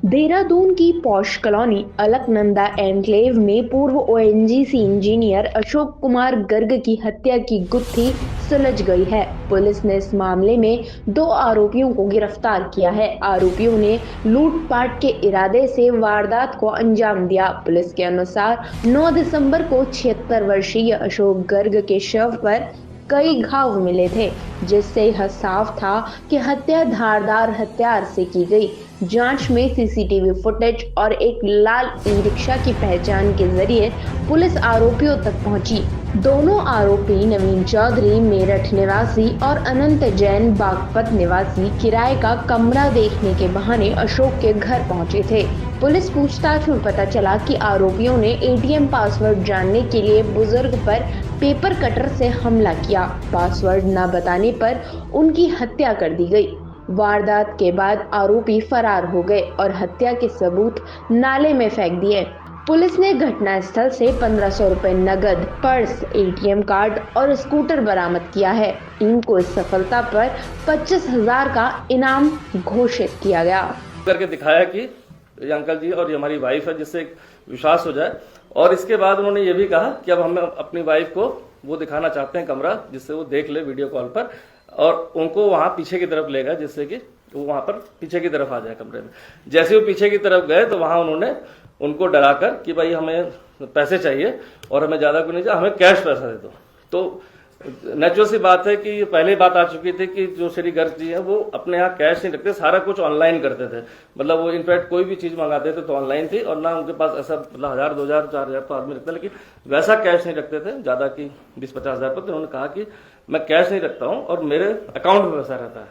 देहरादून की posh colony Alaknanda enclave में पूर्व ओएनजीसी इंजीनियर अशोक कुमार गर्ग की हत्या की गुत्थी सुलझ गई है। पुलिस ने इस मामले में 2 आरोपियों को गिरफ्तार किया है। आरोपियों ने लूटपाट के इरादे से वारदात को अंजाम दिया। पुलिस के अनुसार 9 दिसंबर को 76 वर्षीय अशोक गर्ग के शव पर कई घाव मिले थे, जिससे यह साफ था कि हत्या धारदार हथियार से की गई। जांच में सीसीटीवी फुटेज और एक लाल ई-रिक्शा की पहचान के जरिए पुलिस आरोपियों तक पहुंची। दोनों आरोपी नवीन चौधरी मेरठ निवासी और अनंत जैन बागपत निवासी किराए का कमरा देखने के बहाने अशोक के घर पहुंचे थे। पुलिस पूछताछ में पता चला कि आरोपियों ने एटीएम पासवर्ड जानने के लिए बुजुर्ग पर पेपर कटर से हमला किया। पासवर्ड न बताने पर उनकी हत्या कर दी गई। वारदात के बाद आरोपी फरार हो गए और हत्या के सबूत नाले में फेंक दिए। पुलिस ने घटनास्थल से 1500 रुपए नगद, पर्स, एटीएम कार्ड और स्कूटर बरामद किया है। टीम को इस सफलता पर 25,000 का इनाम घोषित किया गया। करके दिखाया कि ये अंकल जी और ये हमारी वाइफ है, जिससे एक विश्वास हो जाए। और इसके बाद उन्होंने ये भी कहा कि अब हम अपनी वाइफ को वो दिखाना चाहते हैं कमरा, जिससे वो देख ले वीडियो कॉल पर, और उनको वहां पीछे की तरफ लेगा, जिससे कि वो वहां पर पीछे की तरफ आ जाए कमरे में। जैसे वो पीछे की तरफ गए तो वहां उन्होंने उनको डराकर कि भाई हमें पैसे चाहिए और हमें ज्यादा कुछ नहीं चाहिए, हमें कैश पैसा दे दो। तो नेचुरल सी बात है कि ये पहले बात आ चुकी थी कि जो श्री गर्ग जी है वो अपने यहाँ कैश नहीं रखते, सारा कुछ ऑनलाइन करते थे। मतलब वो इनफैक्ट कोई भी चीज मंगाते थे तो ऑनलाइन थी, और ना उनके पास ऐसा मतलब 1000, 2000, 4000 तो आदमी रखता, लेकिन वैसा कैश नहीं रखते थे ज्यादा की 20-50 हजार पर। तो उन्होंने कहा कि मैं कैश नहीं रखता हूँ और मेरे अकाउंट में पैसा रहता है।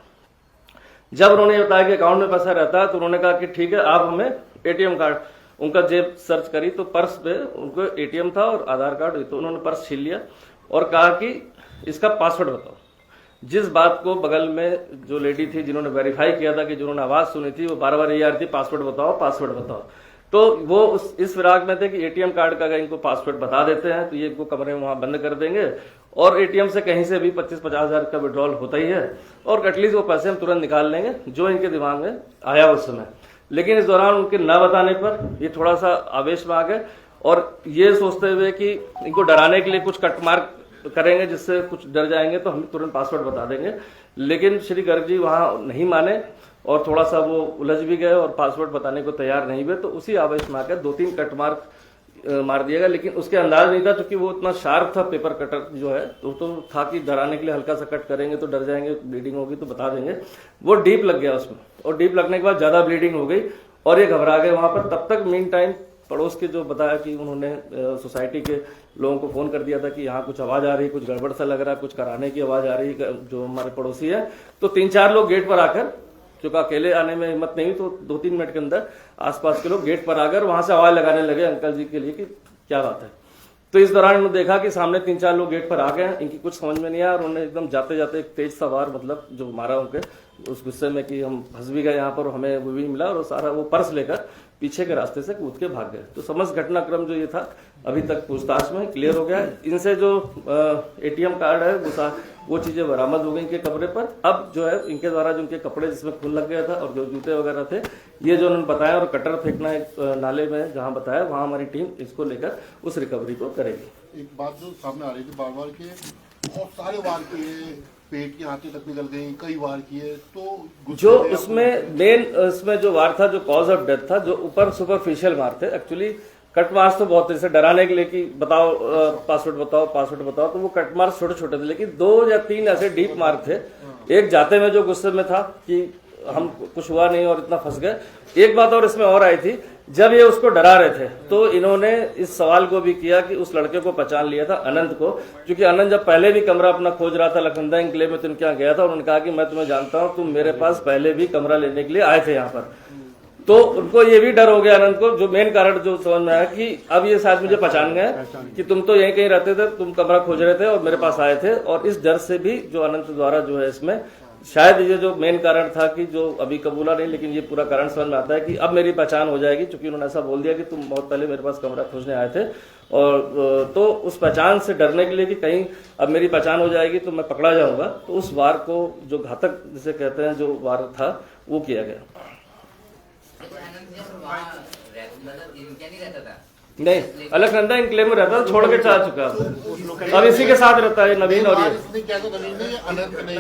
जब उन्होंने बताया कि अकाउंट में पैसा रहता है तो उन्होंने कहा कि ठीक है, आप हमें एटीएम कार्ड, उनका जेब सर्च करी तो पर्स पे उनको एटीएम था और आधार कार्ड, तो उन्होंने पर्स छीन लिया और कहा कि इसका पासवर्ड बताओ। जिस बात को बगल में जो लेडी थी जिन्होंने वेरीफाई किया था कि जिन्होंने आवाज सुनी थी, वो बार बार ये आ रही थी पासवर्ड बताओ, पासवर्ड बताओ। तो वो इस फिराक में थे कि एटीएम कार्ड का अगर इनको पासवर्ड बता देते हैं तो ये इनको कमरे में वहां बंद कर देंगे और एटीएम से कहीं से भी 25-50 हजार का विड्रॉल होता ही है, और एटलीस्ट वो पैसे हम तुरंत निकाल लेंगे, जो इनके दिमाग में आया उस समय। लेकिन इस दौरान उनके न बताने पर ये थोड़ा सा आवेश में आ गए और ये सोचते हुए कि इनको डराने के लिए कुछ कटमार करेंगे जिससे कुछ डर जाएंगे तो हम तुरंत पासवर्ड बता देंगे। लेकिन श्री गर्ग जी वहां नहीं माने और थोड़ा सा वो उलझ भी गए और पासवर्ड बताने को तैयार नहीं हुए। तो उसी आवेश में आकर 2-3 कट मार दिया गया, लेकिन उसके अंदाज नहीं था क्योंकि वो इतना शार्प था पेपर कटर जो है, तो था कि डराने के लिए हल्का सा कट करेंगे तो डर जाएंगे, ब्लीडिंग होगी तो बता देंगे। वो डीप लग गया उसमें, और डीप लगने के बाद ज्यादा ब्लीडिंग हो गई और ये घबरा गए वहां पर। तब तक मीन टाइम पड़ोस के जो बताया कि उन्होंने सोसाइटी के लोगों को फोन कर दिया था कि यहाँ कुछ आवाज आ रही है, कुछ गड़बड़ सा लग रहा है, कुछ कराने की आवाज आ रही है, जो हमारे पड़ोसी है। तो 3-4 लोग गेट पर आकर, क्योंकि अकेले आने में हिम्मत नहीं, तो 2-3 मिनट के अंदर आसपास के लोग गेट पर आकर वहां से आवाज लगाने लगे अंकल जी के लिए कि क्या बात है। तो इस दौरान उन्होंने देखा कि सामने 3-4 लोग गेट पर आ गए, इनकी कुछ समझ में नहीं आया और उन्होंने एकदम जाते जाते एक तेज सवार मतलब जो मारा उनके, उस गुस्से में कि हम फंस भी गए यहाँ पर, हमें वो भी मिला, और सारा वो पर्स लेकर पीछे के रास्ते से कूद के भाग गए। तो समस्त घटनाक्रम जो ये था अभी तक पूछताछ में क्लियर हो गया है। इनसे जो एटीएम कार्ड है वो चीजें बरामद हो गई इनके कमरे पर। अब जो है इनके द्वारा जो उनके कपड़े जिसमें खून लग गया था और जो जूते वगैरह थे, ये जो उन्होंने बताया, और कटर फेंकना एक नाले में जहां बताया, वहां हमारी टीम इसको लेकर उस रिकवरी को करेगी। एक बात जो सामने आ रही थी बार बार के बहुत सारे वार किए, पेट की आंतें तक निकल गई, कई वार किए, तो जो उसमें मेन इसमें जो वार था, जो कॉज ऑफ डेथ था, जो ऊपर सुपरफिशियल मार थे। एक्चुअली कट मार्क्स तो बहुत जैसे डराने के लिए कि बताओ पासवर्ड बताओ, पासवर्ड बताओ, तो वो कट मार्क्स छोटे छोटे थे, लेकिन 2 या 3 ऐसे डीप मार्क थे। एक जाते में जो गुस्से में था कि हम कुछ हुआ नहीं और इतना फंस गए। एक बात और इसमें और आई थी, जब ये उसको डरा रहे थे तो इन्होंने इस सवाल को भी किया कि उस लड़के को पहचान लिया था, अनंत को, क्योंकि अनंत जब पहले भी कमरा अपना खोज रहा था अलकनंदा एन्क्लेव में, तो इनके यहाँ गया था। उन्होंने कहा कि मैं तुम्हें जानता हूँ, तुम मेरे पास पहले भी कमरा लेने के लिए आए थे यहाँ पर। तो उनको ये भी डर हो गया अनंत को, जो मेन कारण जो समझ में आया कि अब ये शायद मुझे पहचान गए कि तुम तो यहीं कहीं रहते थे, तुम कमरा खोज रहे थे और मेरे पास आए थे। और इस डर से भी जो अनंत द्वारा जो है इसमें शायद ये जो मेन कारण था कि जो अभी कबूला नहीं, लेकिन ये पूरा कारण समझ में आता है कि अब मेरी पहचान हो जाएगी, क्योंकि उन्होंने ऐसा बोल दिया कि तुम बहुत पहले मेरे पास कमरा खोजने आए थे। और तो उस पहचान से डरने के लिए कि कहीं अब मेरी पहचान हो जाएगी तो मैं पकड़ा जाऊंगा, तो उस वार को, जो घातक जिसे कहते हैं जो वार था, वो किया गया। नहीं, अलकनंदा इनक्लेव में रहता था, छोड़ के जा चुका, अब इसी के साथ रहता है नवीन। और ये इसने क्या तो नवीन नहीं, अनंत नहीं,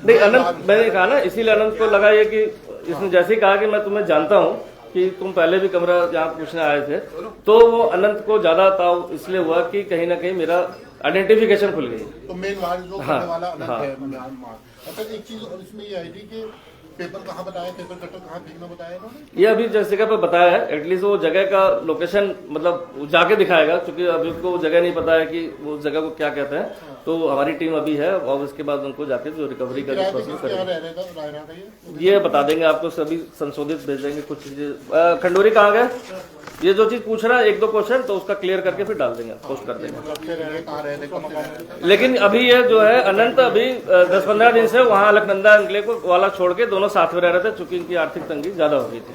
नहीं, अनंत मैंने कहा ना, इसीलिए अनंत को लगा ये कि इसने जैसे ही कहा कि मैं तुम्हें जानता हूँ कि तुम पहले भी कमरा यहाँ पूछने आए थे, तो वो अनंत को ज्यादा ताव इसलिए हुआ कि कहीं ना कहीं मेरा आइडेंटिफिकेशन खुल गई। तो मेन वारिस जो हाँ, करने वाला अनंत हाँ। है म्यांमार। अच्छा, एक चीज और इसमें ये आई थी कि पेपर कहाँ बताया, पेपर कटर कहाँ फेंकना बताया इन्होंने? ये अभी जिस जगह पे बताया है, एटलीस्ट वो जगह का लोकेशन मतलब जाके दिखाएगा, क्योंकि अभी उसको वो जगह नहीं पता है कि वो जगह को क्या कहते हैं। तो हमारी टीम अभी है और उसके बाद उनको जाके जो रिकवरी का किराए पे प्रोसेस किसके यहाँ करेंगे रह रहा था ये? ये बता देंगे आपको, सभी संशोधित भेज देंगे कुछ चीजें। खंडोरी कहाँ गए, ये जो चीज पूछ रहा है एक दो क्वेश्चन, तो उसका क्लियर करके फिर डाल देंगे, पोस्ट कर देंगे। कब से रह रहे, कहाँ रह रहे, कब से रह रहे? लेकिन अभी ये जो है अनंत अभी 10-15 दिन से वहाँ अलकनंदा एन्क्लेव को वाला छोड़ के दोनों साथ में रह रहे थे, चूंकि इनकी आर्थिक तंगी ज्यादा हो गई थी।